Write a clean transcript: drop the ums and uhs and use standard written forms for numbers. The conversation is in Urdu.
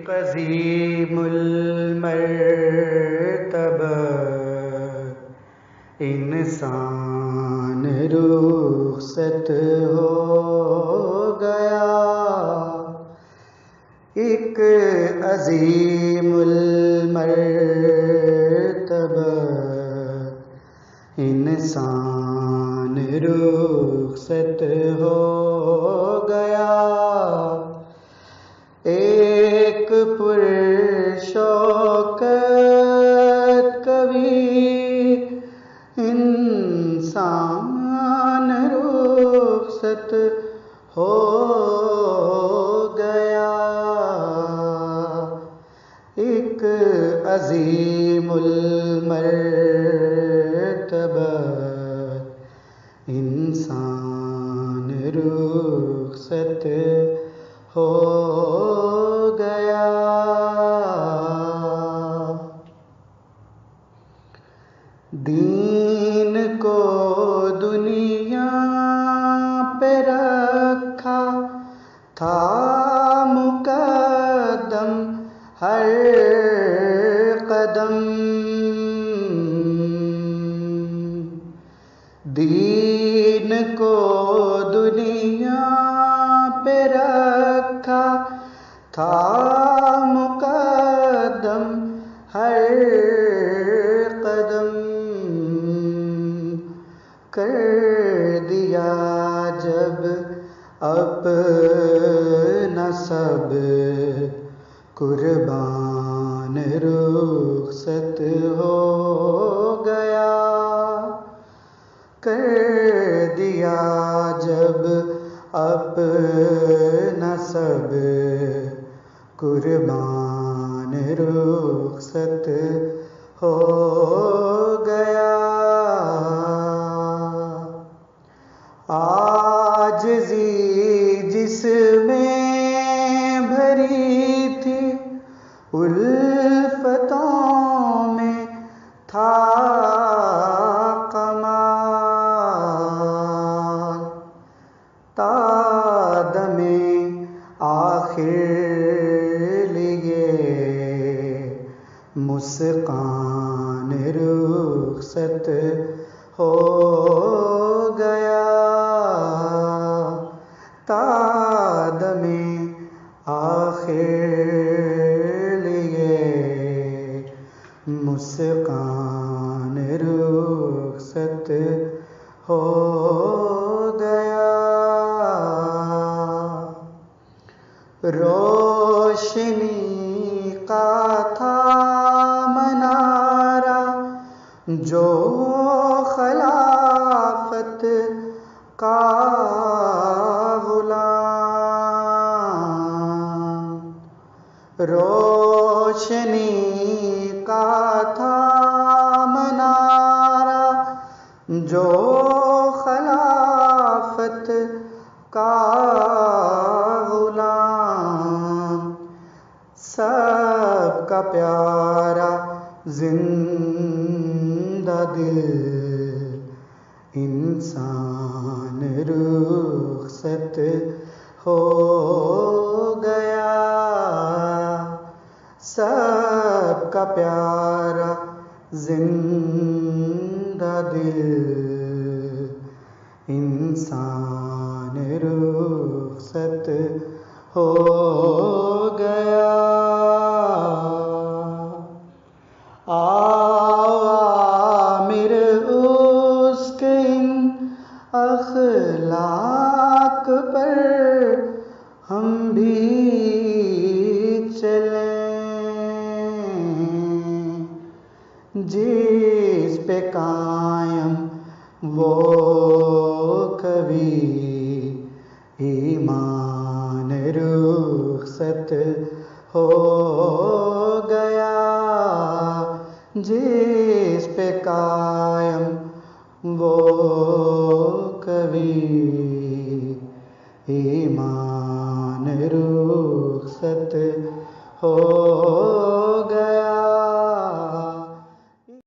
ایک عظیم المرتبہ انسان رخصت ہو گیا، ایک عظیم المرتبہ انسان رخصت ہو گیا، ایک پرشوکت کبیر انسان رخصت ہو گیا، ایک عظیم المرتبہ انسان رخصت ہو گیا۔ دین کو دنیا پہ رکھا تھا مقدم ہر قدم، دین کو دنیا پہ رکھا تھا مقدم ہر قدم، کر دیا جب اپنا سب قربان رخصت ہو گیا، کر دیا جب اپنا سب قربان رخصت ہو گیا، عاجزی جس میں بھری تھی الفتوں میں تھا کمال، تا دم آخر لیے مسکان رخصت ہو گیا، تا دم آخر لیے مسکان رخصت ہو گیا، روشنی کا تھا منارہ جو خلافت کا غلام، روشنی کا تھا منارہ جو خلافت کا غلام، سب کا پیارا زندہ دل انسان رخصت ہو گیا، سب کا پیارا زندہ دل انسان رخصت ہو گیا، عامر اس کے ان اخلاق پر ہم بھی چلیں، جس پہ قائم وہ کبھی ایمان رخصت ہو گیا، جس پہ قائم وہ